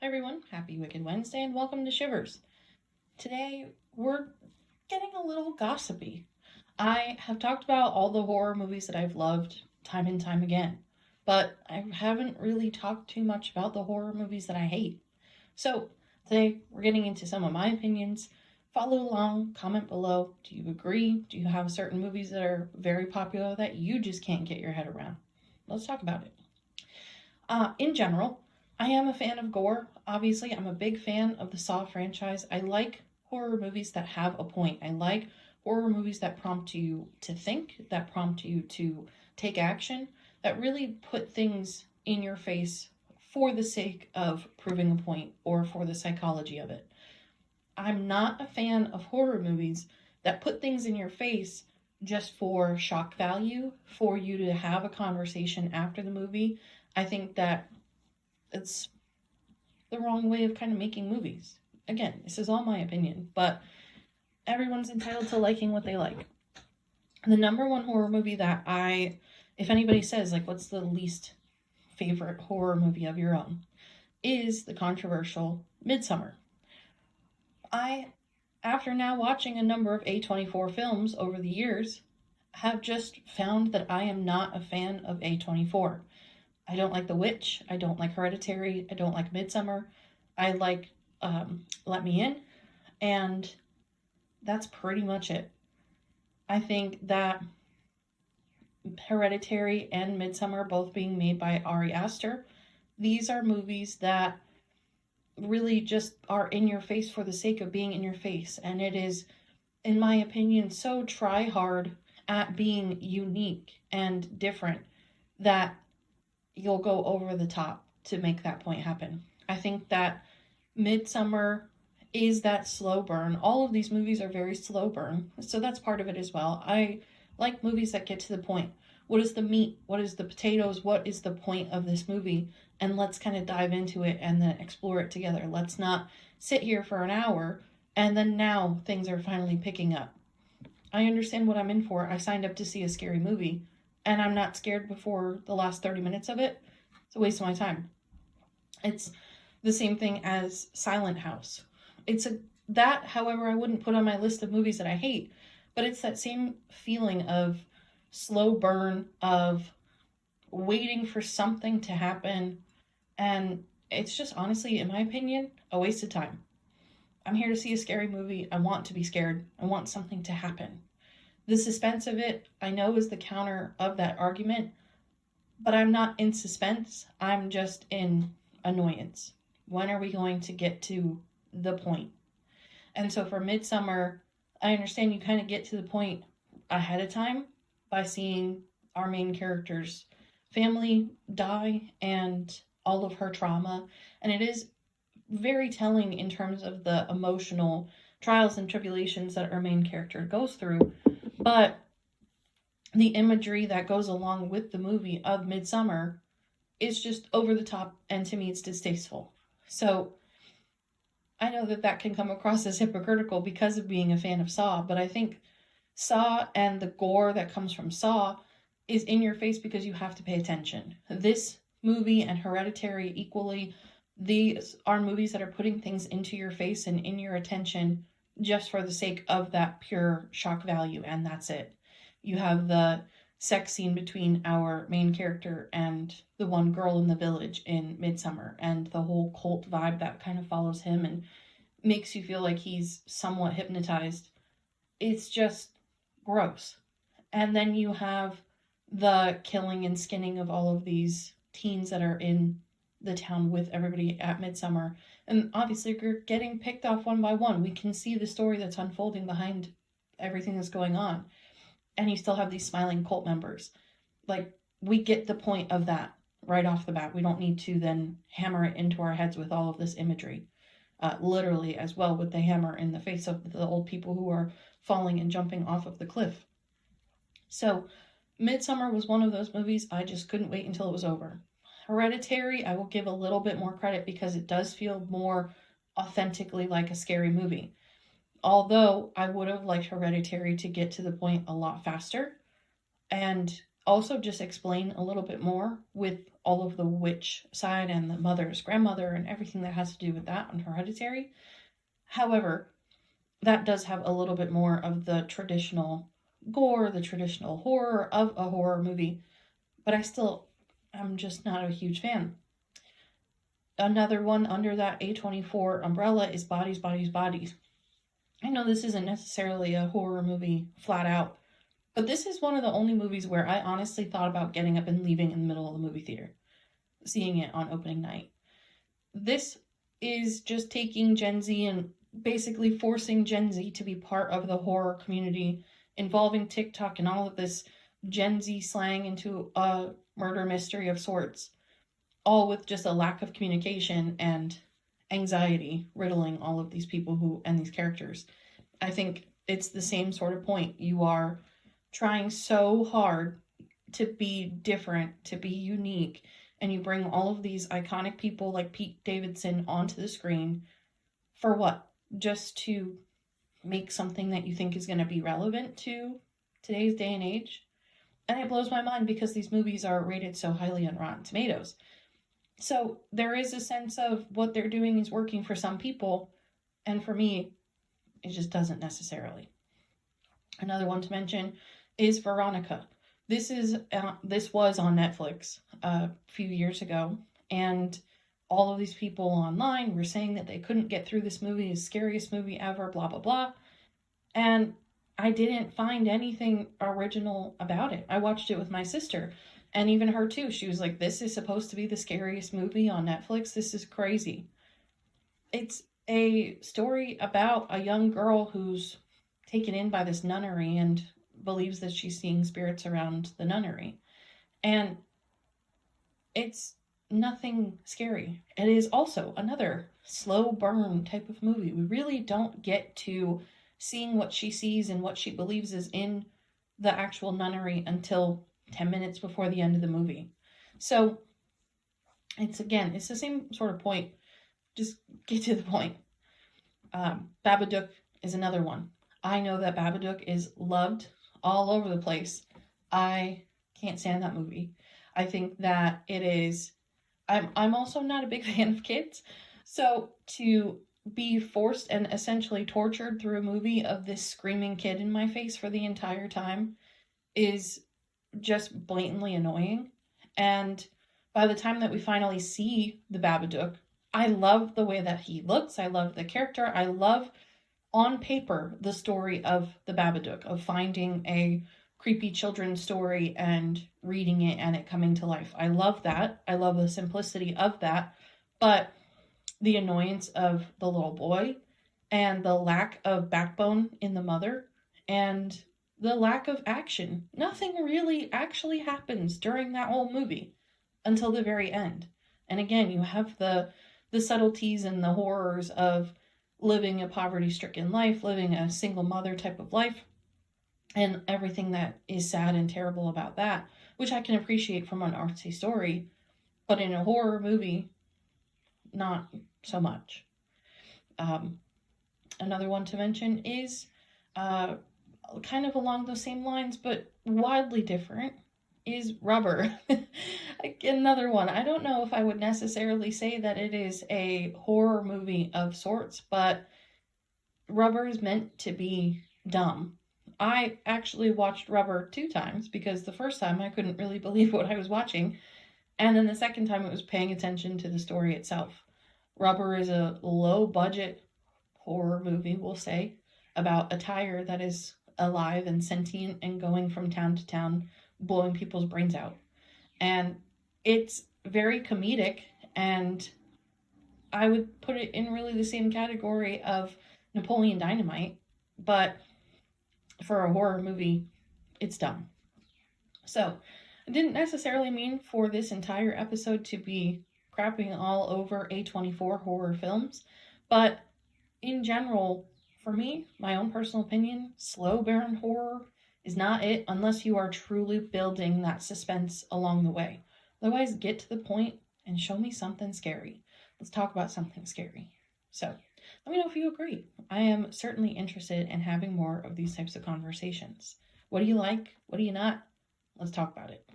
Hi everyone, happy Wicked Wednesday and welcome to Shivers. Today we're getting a little gossipy. I have talked about all the horror movies that I've loved time and time again, but I haven't really talked too much about the horror movies that I hate. So today we're getting into some of my opinions. Follow along, comment below. Do you agree? Do you have certain movies that are very popular that you just can't get your head around? Let's talk about it. In general, I am a fan of gore. Obviously, I'm a big fan of the Saw franchise. I like horror movies that have a point. I like horror movies that prompt you to think, that prompt you to take action, that really put things in your face for the sake of proving a point or for the psychology of it. I'm not a fan of horror movies that put things in your face just for shock value, for you to have a conversation after the movie. I think that it's the wrong way of kind of making movies. Again, this is all my opinion, but everyone's entitled to liking what they like. The number one horror movie that if anybody says, like, what's the least favorite horror movie of your own, is the controversial Midsommar. After now watching a number of A24 films over the years, have just found that I am not a fan of A24. I don't like The Witch. I don't like Hereditary. I don't like Midsommar. I like Let Me In. And that's pretty much it. I think that Hereditary and Midsommar, both being made by Ari Aster, these are movies that really just are in your face for the sake of being in your face. And it is, in my opinion, so try hard at being unique and different that you'll go over the top to make that point happen. I think that Midsommar is that slow burn. All of these movies are very slow burn, so that's part of it as well. I like movies that get to the point. What is the meat? What is the potatoes? What is the point of this movie? And let's kind of dive into it and then explore it together. Let's not sit here for an hour and then now things are finally picking up. I understand what I'm in for. I signed up to see a scary movie and I'm not scared before the last 30 minutes of it. It's a waste of my time. It's the same thing as Silent House. However, I wouldn't put on my list of movies that I hate, but it's that same feeling of slow burn, of waiting for something to happen, and it's just honestly, in my opinion, a waste of time. I'm here to see a scary movie. I want to be scared. I want something to happen. The suspense of it, I know, is the counter of that argument, but I'm not in suspense. I'm just in annoyance. When are we going to get to the point? And so for Midsommar, I understand you kind of get to the point ahead of time by seeing our main character's family die and all of her trauma. And it is very telling in terms of the emotional trials and tribulations that our main character goes through. But the imagery that goes along with the movie of Midsommar is just over the top, and to me it's distasteful. So I know that that can come across as hypocritical because of being a fan of Saw, but I think Saw and the gore that comes from Saw is in your face because you have to pay attention. This movie and Hereditary equally, these are movies that are putting things into your face and in your attention just for the sake of that pure shock value, and that's it. You have the sex scene between our main character and the one girl in the village in Midsommar, and the whole cult vibe that kind of follows him and makes you feel like he's somewhat hypnotized. It's just gross. And then you have the killing and skinning of all of these teens that are in the town with everybody at Midsommar. And obviously, you're getting picked off one by one. We can see the story that's unfolding behind everything that's going on. And you still have these smiling cult members. Like, we get the point of that right off the bat. We don't need to then hammer it into our heads with all of this imagery. Literally, as well, with the hammer in the face of the old people who are falling and jumping off of the cliff. So, Midsommar was one of those movies I just couldn't wait until it was over. Hereditary, I will give a little bit more credit because it does feel more authentically like a scary movie. Although I would have liked Hereditary to get to the point a lot faster and also just explain a little bit more with all of the witch side and the mother's grandmother and everything that has to do with that on Hereditary. However, that does have a little bit more of the traditional gore, the traditional horror of a horror movie, but I'm just not a huge fan. Another one under that A24 umbrella is Bodies, Bodies, Bodies. I know this isn't necessarily a horror movie flat out, but this is one of the only movies where I honestly thought about getting up and leaving in the middle of the movie theater, seeing it on opening night. This is just taking Gen Z and basically forcing Gen Z to be part of the horror community, involving TikTok and all of this Gen Z slang into a murder mystery of sorts, all with just a lack of communication and anxiety riddling all of these people who and these characters. I think it's the same sort of point. You are trying so hard to be different, to be unique, and you bring all of these iconic people like Pete Davidson onto the screen for what? Just to make something that you think is going to be relevant to today's day and age? And it blows my mind because these movies are rated so highly on Rotten Tomatoes. So there is a sense of what they're doing is working for some people, and for me, it just doesn't necessarily. Another one to mention is Veronica. This was on Netflix a few years ago, and all of these people online were saying that they couldn't get through this movie, the scariest movie ever, blah blah blah. And I didn't find anything original about it. I watched it with my sister, and even her too. She was like, "This is supposed to be the scariest movie on Netflix. This is crazy." It's a story about a young girl who's taken in by this nunnery and believes that she's seeing spirits around the nunnery. And it's nothing scary. It is also another slow burn type of movie. We really don't get to seeing what she sees and what she believes is in the actual nunnery until 10 minutes before the end of the movie. So it's the same sort of point. Just get to the point. Babadook is another one. I know that Babadook is loved all over the place. I can't stand that movie. I think that it is. I'm also not a big fan of kids, so to be forced and essentially tortured through a movie of this screaming kid in my face for the entire time is just blatantly annoying. And by the time that we finally see the Babadook, I love the way that he looks. I love the character. I love, on paper, the story of the Babadook, of finding a creepy children's story and reading it and it coming to life. I love that. I love the simplicity of that. But the annoyance of the little boy and the lack of backbone in the mother and the lack of action. Nothing really actually happens during that whole movie until the very end. And again, you have the subtleties and the horrors of living a poverty-stricken life, living a single mother type of life, and everything that is sad and terrible about that, which I can appreciate from an artsy story, but in a horror movie, not so much. Another one to mention is kind of along those same lines, but wildly different, is Rubber. Another one. I don't know if I would necessarily say that it is a horror movie of sorts, but Rubber is meant to be dumb. I actually watched Rubber 2 times because the first time I couldn't really believe what I was watching, and then the second time it was paying attention to the story itself. Rubber is a low budget horror movie, we'll say, about a tire that is alive and sentient and going from town to town, blowing people's brains out. And it's very comedic, and I would put it in really the same category of Napoleon Dynamite, but for a horror movie, it's dumb. So, I didn't necessarily mean for this entire episode to be crapping all over A24 horror films, but in general, for me, my own personal opinion, slow burn horror is not it unless you are truly building that suspense along the way. Otherwise, get to the point and show me something scary. Let's talk about something scary. So, let me know if you agree. I am certainly interested in having more of these types of conversations. What do you like? What do you not? Let's talk about it.